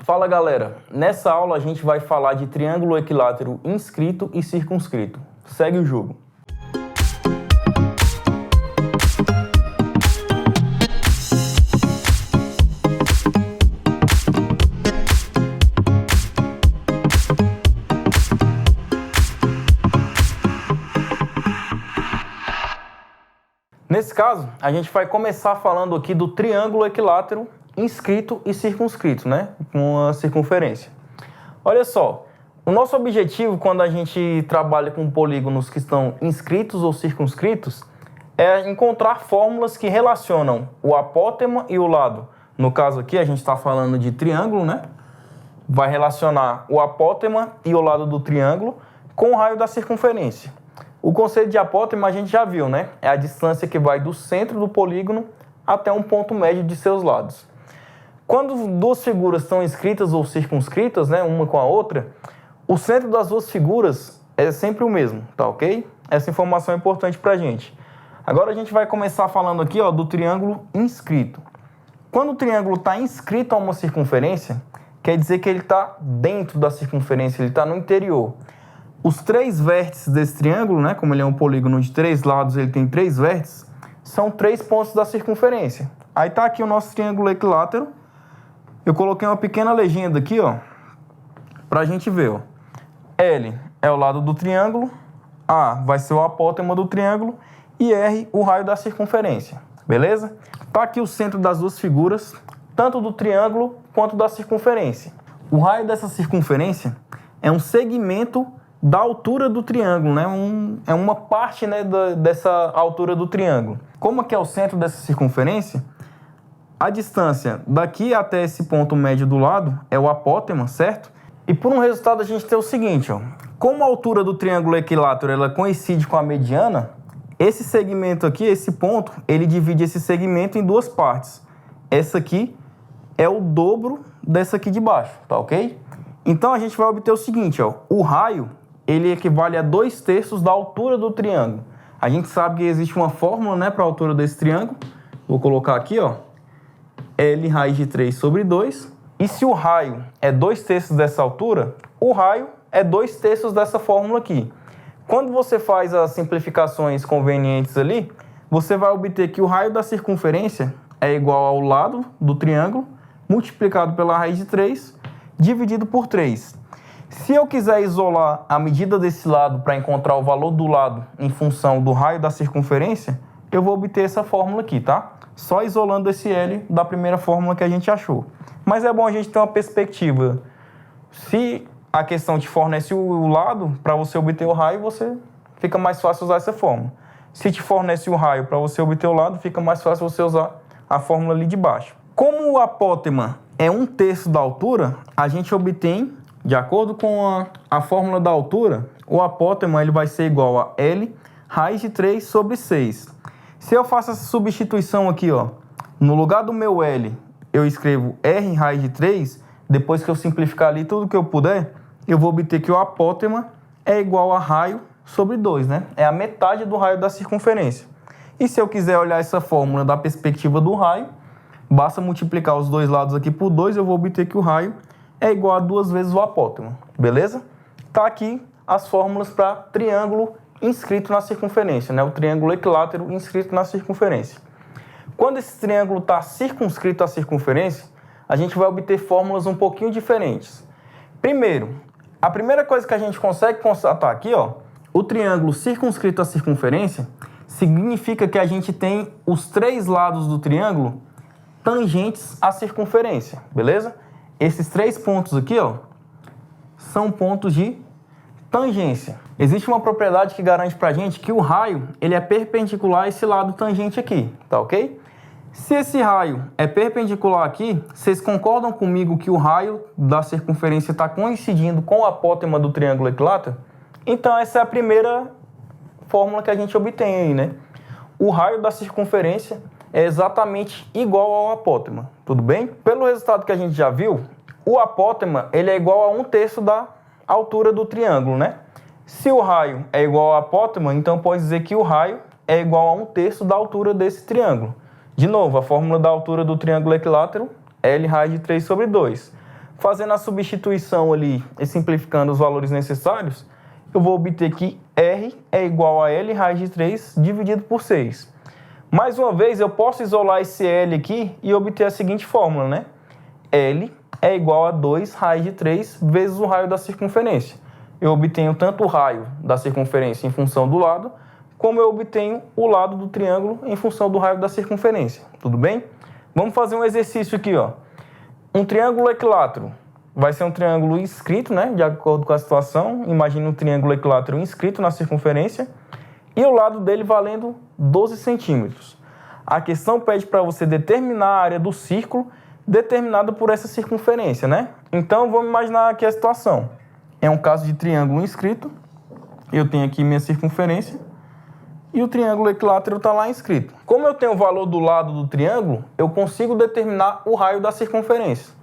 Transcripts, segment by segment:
Fala galera, nessa aula a gente vai falar de triângulo equilátero inscrito e circunscrito. Segue o jogo. Nesse caso, a gente vai começar falando aqui do triângulo equilátero inscrito e circunscrito, né? Com uma circunferência. Olha só, o nosso objetivo quando a gente trabalha com polígonos que estão inscritos ou circunscritos é encontrar fórmulas que relacionam o apótema e o lado. No caso aqui, a gente está falando de triângulo, né? Vai relacionar o apótema e o lado do triângulo com o raio da circunferência. O conceito de apótema a gente já viu, né? É a distância que vai do centro do polígono até um ponto médio de seus lados. Quando duas figuras estão inscritas ou circunscritas, né, uma com a outra, o centro das duas figuras é sempre o mesmo, tá ok? Essa informação é importante pra gente. Agora a gente vai começar falando aqui, ó, do triângulo inscrito. Quando o triângulo está inscrito a uma circunferência, quer dizer que ele está dentro da circunferência, ele está no interior. Os três vértices desse triângulo, né, como ele é um polígono de três lados, ele tem três vértices, são três pontos da circunferência. Aí está aqui o nosso triângulo equilátero. Eu coloquei uma pequena legenda aqui, ó, para a gente ver, ó. L é o lado do triângulo, A vai ser o apótema do triângulo e R o raio da circunferência, beleza? Está aqui o centro das duas figuras, tanto do triângulo quanto da circunferência. O raio dessa circunferência é um segmento da altura do triângulo, né? É uma parte, né, dessa altura do triângulo. Como que é o centro dessa circunferência? A distância daqui até esse ponto médio do lado é o apótema, certo? E por um resultado a gente tem o seguinte, ó. Como a altura do triângulo equilátero ela coincide com a mediana, esse segmento aqui, esse ponto, ele divide esse segmento em duas partes. Essa aqui é o dobro dessa aqui de baixo, tá ok? Então a gente vai obter o seguinte, ó. O raio ele equivale a 2/3 da altura do triângulo. A gente sabe que existe uma fórmula, né, para a altura desse triângulo. Vou colocar aqui, ó, L raiz de 3 sobre 2. E se o raio é 2/3 dessa altura, o raio é 2/3 dessa fórmula aqui. Quando você faz as simplificações convenientes ali, você vai obter que o raio da circunferência é igual ao lado do triângulo, multiplicado pela raiz de 3, dividido por 3. Se eu quiser isolar a medida desse lado para encontrar o valor do lado em função do raio da circunferência, eu vou obter essa fórmula aqui, tá? Só isolando esse L da primeira fórmula que a gente achou. Mas é bom a gente ter uma perspectiva. Se a questão te fornece o lado para você obter o raio, você fica mais fácil usar essa fórmula. Se te fornece o raio para você obter o lado, fica mais fácil você usar a fórmula ali de baixo. Como o apótema é 1/3 da altura, a gente obtém, de acordo com a fórmula da altura, o apótema ele vai ser igual a L raiz de 3 sobre 6. Se eu faço essa substituição aqui, ó, no lugar do meu L, eu escrevo R raiz de 3, depois que eu simplificar ali tudo que eu puder, eu vou obter que o apótema é igual a raio sobre 2, né? É a metade do raio da circunferência. E se eu quiser olhar essa fórmula da perspectiva do raio, basta multiplicar os dois lados aqui por 2, eu vou obter que o raio é igual a 2 vezes o apótema, beleza? Tá aqui as fórmulas para triângulo inscrito na circunferência, né? O triângulo equilátero inscrito na circunferência. Quando esse triângulo está circunscrito à circunferência, a gente vai obter fórmulas um pouquinho diferentes. Primeiro, a primeira coisa que a gente consegue constatar aqui, ó, o triângulo circunscrito à circunferência significa que a gente tem os três lados do triângulo tangentes à circunferência, beleza? Esses três pontos aqui, ó, são pontos de tangência. Existe uma propriedade que garante pra gente que o raio ele é perpendicular a esse lado tangente aqui, tá ok? Se esse raio é perpendicular aqui, vocês concordam comigo que o raio da circunferência está coincidindo com o apótema do triângulo equilátero? Então essa é a primeira fórmula que a gente obtém aí, né? O raio da circunferência é exatamente igual ao apótema, tudo bem? Pelo resultado que a gente já viu, o apótema ele é igual a 1/3 da altura do triângulo, né? Se o raio é igual ao apótema, então pode dizer que o raio é igual a 1/3 da altura desse triângulo. De novo, a fórmula da altura do triângulo equilátero, L raiz de 3 sobre 2. Fazendo a substituição ali e simplificando os valores necessários, eu vou obter que R é igual a L raiz de 3 dividido por 6. Mais uma vez, eu posso isolar esse L aqui e obter a seguinte fórmula, né? L é igual a 2 raiz de 3 vezes o raio da circunferência. Eu obtenho tanto o raio da circunferência em função do lado, como eu obtenho o lado do triângulo em função do raio da circunferência. Tudo bem? Vamos fazer um exercício aqui, ó. Um triângulo equilátero vai ser um triângulo inscrito, né? De acordo com a situação. Imagine um triângulo equilátero inscrito na circunferência e o lado dele valendo 12 centímetros. A questão pede para você determinar a área do círculo determinada por essa circunferência, né? Então, vamos imaginar aqui a situação. É um caso de triângulo inscrito. Eu tenho aqui minha circunferência e o triângulo equilátero está lá inscrito. Como eu tenho o valor do lado do triângulo, eu consigo determinar o raio da circunferência.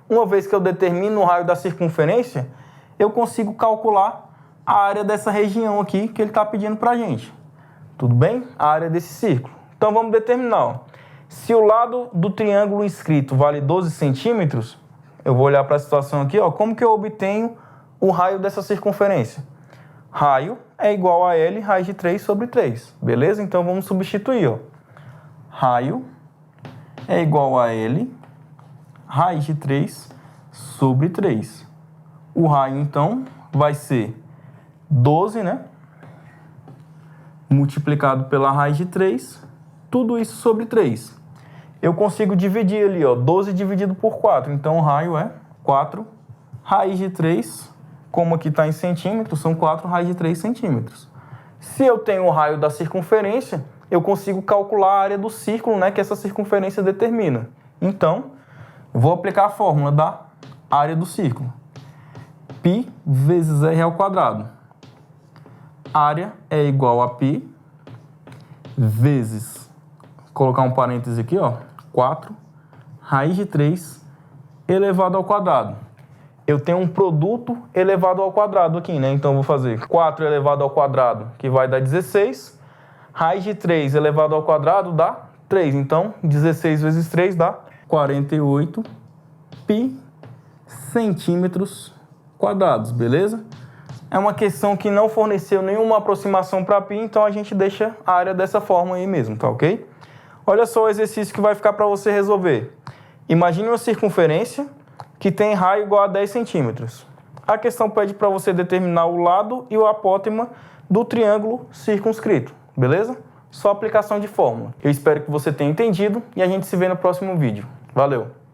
Uma vez que eu determino o raio da circunferência, eu consigo calcular a área dessa região aqui que ele está pedindo para a gente. Tudo bem? A área desse círculo. Então, vamos determinar. Ó. Se o lado do triângulo inscrito vale 12 centímetros, eu vou olhar para a situação aqui, ó, como que eu obtenho o raio dessa circunferência? Raio é igual a L raiz de 3 sobre 3, beleza? Então, vamos substituir, ó. Raio é igual a L raiz de 3 sobre 3. O raio, então, vai ser 12, né? Multiplicado pela raiz de 3, tudo isso sobre 3. Eu consigo dividir ali, ó, 12 dividido por 4. Então, o raio é 4 raiz de 3, como aqui está em centímetros, são 4 raiz de 3 centímetros. Se eu tenho o raio da circunferência, eu consigo calcular a área do círculo, né, que essa circunferência determina. Então, eu vou aplicar a fórmula da área do círculo. Π vezes R ao quadrado. Área é igual a π vezes, vou colocar um parêntese aqui, ó, 4 raiz de 3 elevado ao quadrado. Eu tenho um produto elevado ao quadrado aqui, né? Então, eu vou fazer 4 elevado ao quadrado, que vai dar 16. Raiz de 3 elevado ao quadrado dá 3. Então, 16 vezes 3 dá 48 π centímetros quadrados, beleza? É uma questão que não forneceu nenhuma aproximação para π, então a gente deixa a área dessa forma aí mesmo, tá ok? Olha só o exercício que vai ficar para você resolver. Imagine uma circunferência que tem raio igual a 10 centímetros. A questão pede para você determinar o lado e o apótema do triângulo circunscrito, beleza? Só aplicação de fórmula. Eu espero que você tenha entendido e a gente se vê no próximo vídeo. Valeu!